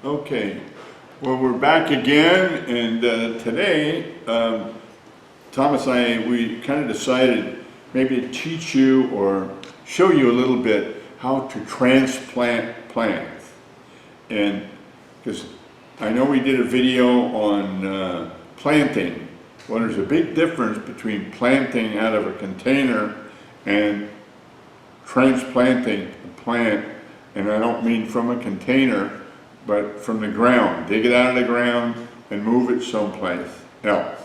Okay, well, we're back again, and today, Thomas and we kind of decided maybe to teach you or show you a little bit how to transplant plants. And because I know we did a video on planting. Well, there's a big difference between planting out of a container and transplanting a plant, and I don't mean from a container, but from the ground. Dig it out of the ground and move it someplace else.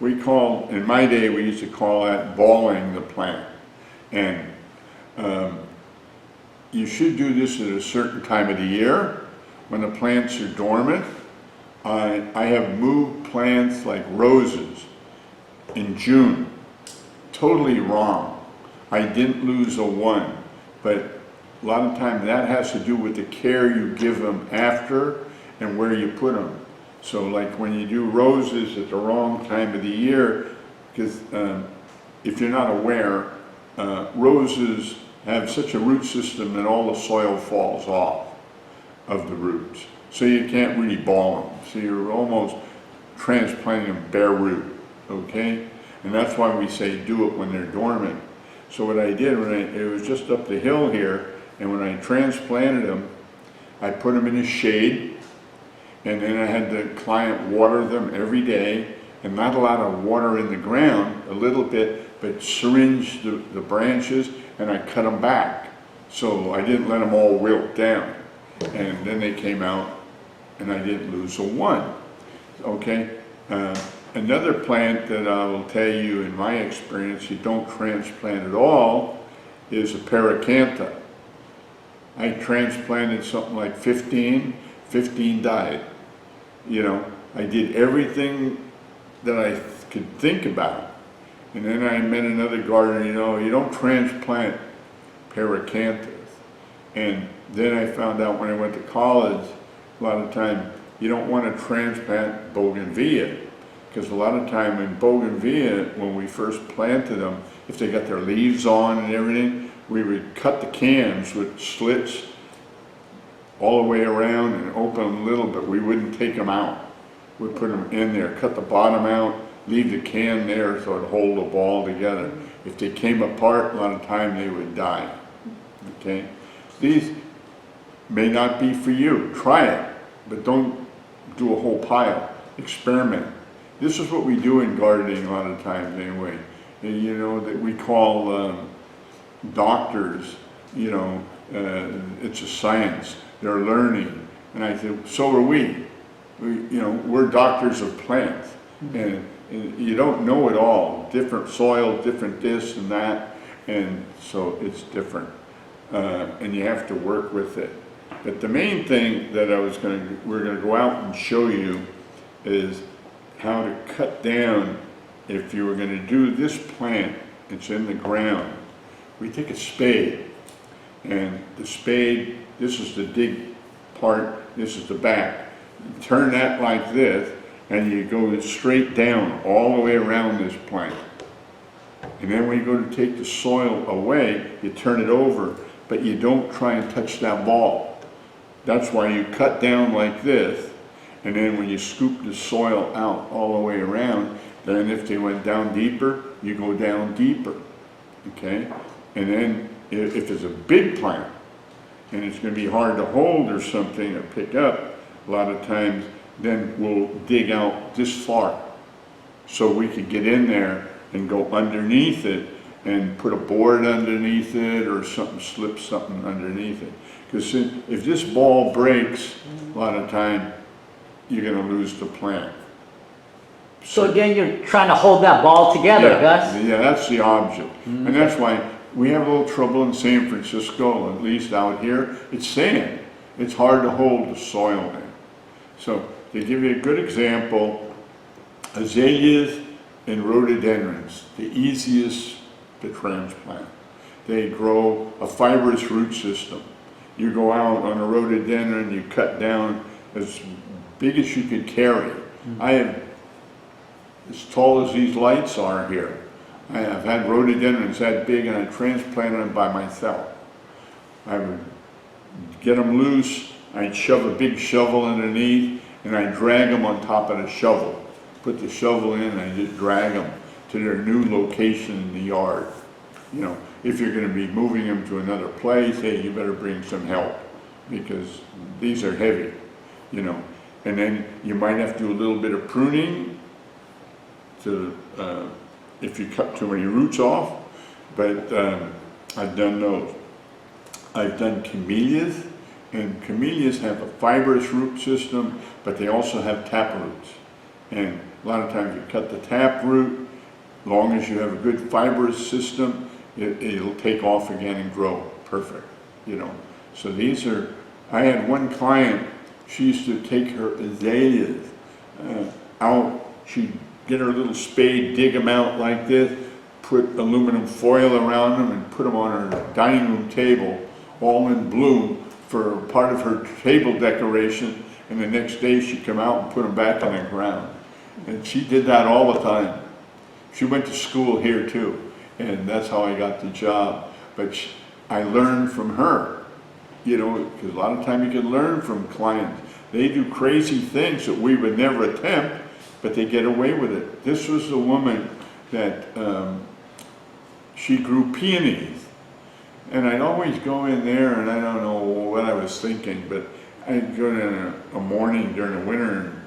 We call, in my day, we used to call that balling the plant. And you should do this at a certain time of the year when the plants are dormant. I have moved plants like roses in June. Totally wrong. I didn't lose a one, but a lot of times that has to do with the care you give them after and where you put them. So like when you do roses at the wrong time of the year, because if you're not aware, roses have such a root system that all the soil falls off of the roots. So you can't really ball them. So you're almost transplanting them bare root, okay? And that's why we say do it when they're dormant. So what I did, it was just up the hill here, and when I transplanted them, I put them in the shade, and then I had the client water them every day, and not a lot of water in the ground, a little bit, but syringe the branches, and I cut them back. So I didn't let them all wilt down. And then they came out, and I didn't lose a one. Okay? Another plant that I will tell you in my experience you don't transplant at all is a paracantha. I transplanted something like 15 died. You know, I did everything that I could think about. And then I met another gardener, you know, you don't transplant paracanthas. And then I found out when I went to college, a lot of time, you don't want to transplant bougainvillea. Because a lot of time in bougainvillea, when we first planted them, if they got their leaves on and everything, we would cut the cans with slits all the way around and open them a little, but we wouldn't take them out. We'd put them in there, cut the bottom out, leave the can there so it'd hold the ball together. If they came apart, a lot of time they would die. Okay? These may not be for you. Try it, but don't do a whole pile. Experiment. This is what we do in gardening a lot of times anyway. And, you know, that we call doctors, you know, it's a science. They're learning. And I said, so are we. You know, we're doctors of plants. And you don't know it all. Different soil, different this and that. And so it's different. And you have to work with it. But the main thing that we're going to go out and show you is how to cut down. If you were going to do this plant, it's in the ground. We take a spade, and the spade, this is the dig part, this is the back. You turn that like this, and you go straight down all the way around this plant. And then when you go to take the soil away, you turn it over, but you don't try and touch that ball. That's why you cut down like this, and then when you scoop the soil out all the way around, then if they went down deeper, you go down deeper, okay? And then if it's a big plant, and it's going to be hard to hold or something or pick up, a lot of times, then we'll dig out this far. So we could get in there and go underneath it and put a board underneath it or something, slip something underneath it. Because if this ball breaks, a lot of time, you're going to lose the plant. So again, you're trying to hold that ball together, Yeah, Gus? yeah, that's the object. And that's why we have a little trouble in San Francisco, at least out here. It's sand. It's hard to hold the soil in. So to give you a good example, azaleas and rhododendrons, the easiest to transplant. They grow a fibrous root system. You go out on a rhododendron, you cut down as big as you could carry. I have as tall as these lights are here. I've had rhododendrons that big, and I transplanted them by myself. I would get them loose I'd shove a big shovel underneath and I'd drag them on top of the shovel. Put the shovel in and I just drag them to their new location in the yard. You know, if you're going to be moving them to another place, hey, you better bring some help because these are heavy, you know. And then you might have to do a little bit of pruning to, if you cut too many roots off, but I've done those. I've done camellias, and camellias have a fibrous root system, but they also have tap roots. And a lot of times you cut the tap root, as long as you have a good fibrous system, it'll take off again and grow perfect, you know. So these are, I had one client, she used to take her azaleas out, she'd get her little spade, dig them out like this, put aluminum foil around them and put them on her dining room table, all in bloom for part of her table decoration, and the next day she'd come out and put them back on the ground. And she did that all the time. She went to school here too, and that's how I got the job. But I learned from her, you know, because a lot of times you can learn from clients. They do crazy things that we would never attempt, but they get away with it. This was a woman that she grew peonies. And I'd always go in there, and I don't know what I was thinking, but I'd go in a morning during the winter, and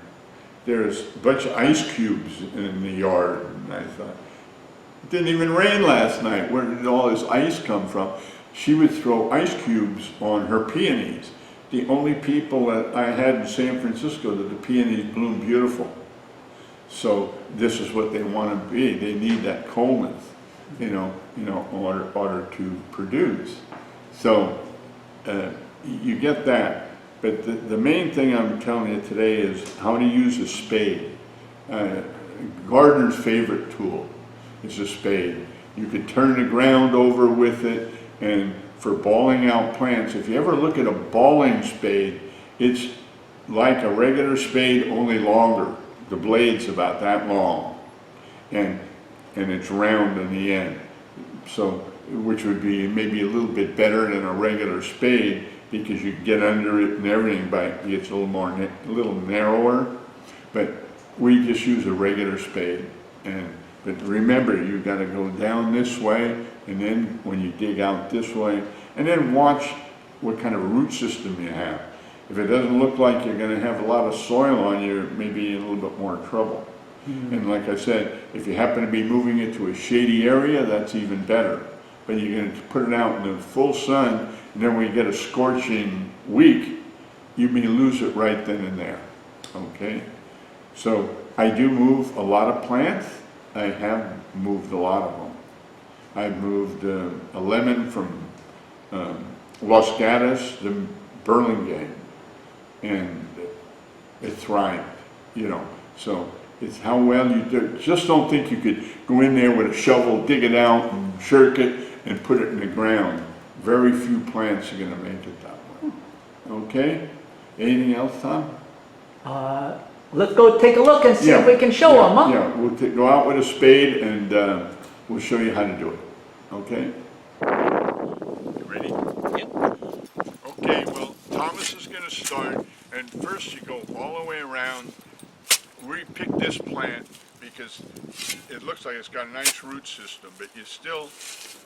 there's a bunch of ice cubes in the yard. And I thought, it didn't even rain last night. Where did all this ice come from? She would throw ice cubes on her peonies. The only people that I had in San Francisco that the peonies bloom beautiful. So this is what they want to be. They need that coldness, you know, in order to produce. So you get that. But the main thing I'm telling you today is how to use a spade. Gardener's favorite tool is a spade. You could turn the ground over with it, and for balling out plants, if you ever look at a balling spade, it's like a regular spade, only longer. The blade's about that long, and it's round in the end. So, which would be maybe a little bit better than a regular spade because you get under it and everything, but it gets a little narrower. But we just use a regular spade. But remember, you've got to go down this way, and then when you dig out this way, and then watch what kind of root system you have. If it doesn't look like you're going to have a lot of soil on you, maybe in a little bit more trouble. And like I said, if you happen to be moving it to a shady area, that's even better. But you're going to put it out in the full sun, and then when you get a scorching week, you may lose it right then and there. Okay? So I do move a lot of plants. I have moved a lot of them. I've moved a lemon from Los Gatos to Burlingame, and it thrived, you know. So it's how well you do. Just don't think you could go in there with a shovel, dig it out, and shirk it, and put it in the ground. Very few plants are going to make it that way. Okay? Anything else, Tom? Let's go take a look and see if we can show them, huh? Yeah, we'll go out with a spade, and we'll show you how to do it. Okay? You ready? Yep. Okay, well, Thomas is going to start, and first you go all the way around. We picked this plant because it looks like it's got a nice root system, but you still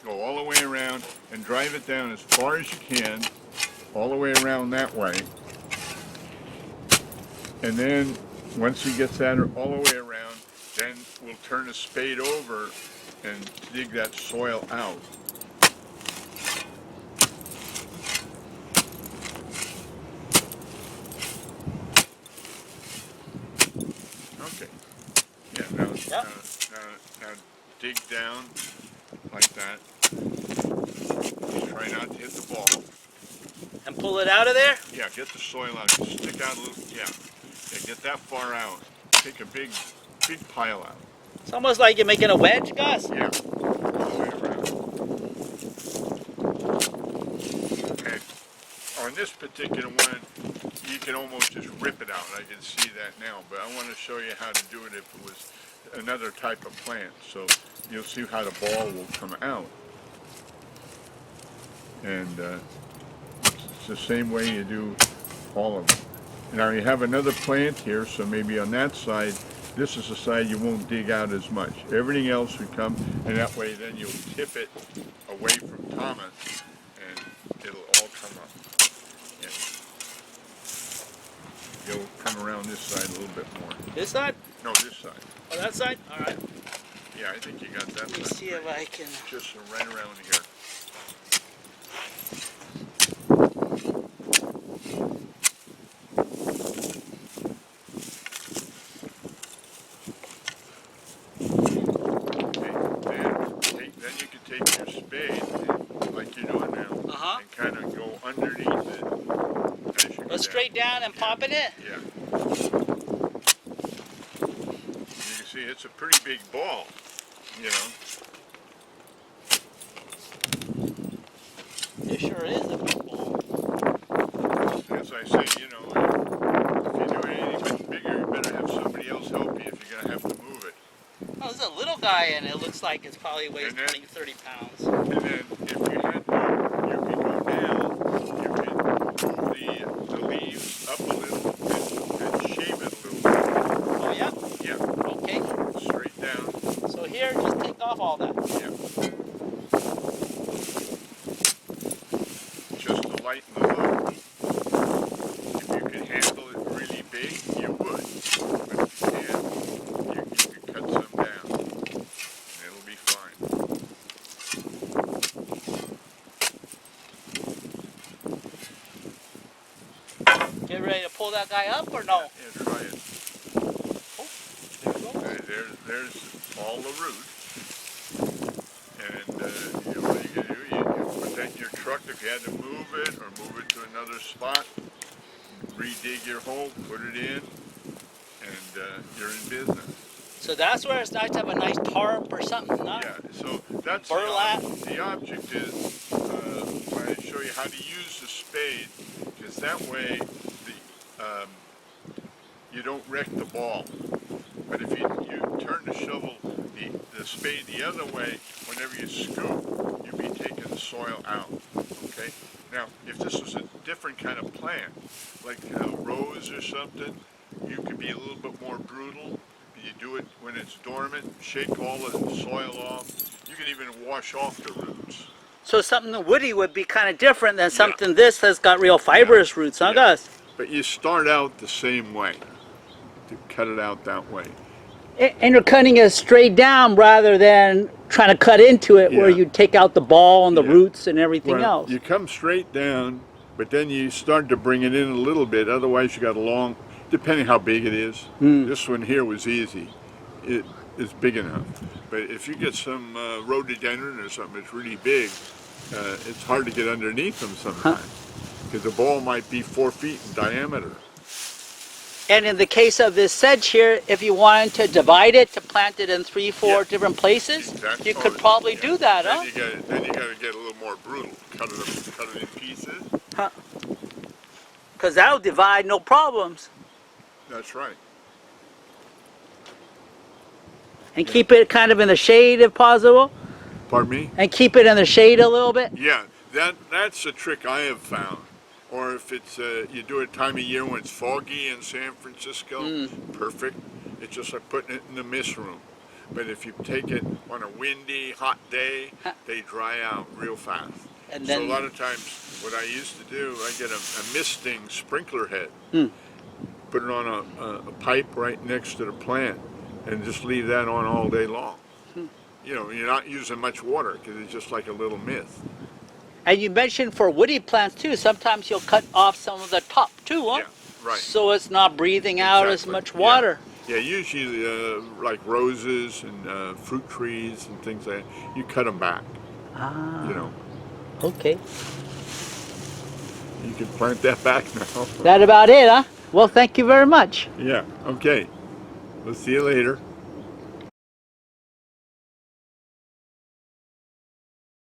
go all the way around and drive it down as far as you can, all the way around that way. And then once he gets that all the way around, then we'll turn the spade over and dig that soil out. Okay. Yeah, now dig down like that. Try not to hit the ball. And pull it out of there? Yeah, get the soil out. Stick out a little. Yeah, get that far out. Take a big pile out. It's almost like you're making a wedge, Gus. Yeah. All the way around. And on this particular one, you can almost just rip it out. I can see that now, but I want to show you how to do it if it was another type of plant. So you'll see how the ball will come out. And it's the same way you do all of them. Now you have another plant here, so maybe on that side, this is the side you won't dig out as much. Everything else would come, and that way then you'll tip it away from Thomas, and it'll all come up. And you'll come around this side a little bit more. This side? No, this side. Oh, that side? All right. Yeah, I think you got that Let me side. see if I can. Just right around here. Then you can take your spade, like you're doing now, and kind of go underneath it. As you Go straight down and pop in it? Yeah. You can see it's a pretty big ball, you know. It sure is a big ball. As I say, you know, if you do anything bigger, you better have somebody else help you if you're going to have to move it. Oh, there's a little guy in it. It looks like it's probably weighs 20, 30 pounds. And then if you had to, you could go down, you could move the leaves up a little and shave it a little bit. Oh, yeah? Yeah. Okay. Straight down. So here, just take off all that. Yeah. Just to lighten the load. If you could handle it really big, you would. But if you can't, you could cut some down. And it'll be fine. Get ready to pull that guy up or no? Yeah, try it. Oh, there you go. There's all the roots. And you know, what you can do, you put that in your truck if you had to move it or move it to another spot. Redig your hole, put it in, and you're in business. So that's where it's nice to have a nice tarp or something, huh? Yeah, so that's Burlap. the object is when I show you how to use the spade, because that way you don't wreck the ball. But if you turn the shovel, the spade the other way, whenever you scoop, you'll be taking the soil out, okay? Now, if this was a different kind of plant, like a rose or something, you could be a little bit more brutal. You do it when it's dormant, shake all the soil off. You can even wash off the roots. So something woody would be kind of different than something this has got real fibrous roots, huh, Gus? But you start out the same way, to cut it out that way. And you're cutting it straight down rather than trying to cut into it where Yeah. you take out the ball and the Yeah. roots and everything Well, else. you come straight down, but then you start to bring it in a little bit. Otherwise, you got a long, depending how big it is. This one here was easy. It is big enough. But if you get some rhododendron or something that's really big, it's hard to get underneath them sometimes. Because the ball might be 4 feet in diameter. And in the case of this sedge here, if you wanted to divide it, to plant it in 3, 4 different places, That's you all could it- probably yeah. do that, then huh? You got to get a little more brutal. Cut it in pieces. Because that'll divide no problems. That's right. And keep it kind of in the shade if possible. Pardon me? And keep it in the shade a little bit. Yeah, that's a trick I have found. Or if it's you do it time of year when it's foggy in San Francisco, perfect. It's just like putting it in the mist room. But if you take it on a windy, hot day, they dry out real fast. And So then a lot of times, what I used to do, I get a misting sprinkler head, put it on a pipe right next to the plant, and just leave that on all day long. You know, you're not using much water because it's just like a little mist. And you mentioned for woody plants too, sometimes you'll cut off some of the top too, huh? Yeah, right. So it's not breathing out as Exactly. much Yeah. water. Yeah, usually like roses and fruit trees and things like that, you cut them back, Ah, you know. okay. You can plant that back now. That about it, huh? Well, thank you very much. Yeah, okay. We'll see you later.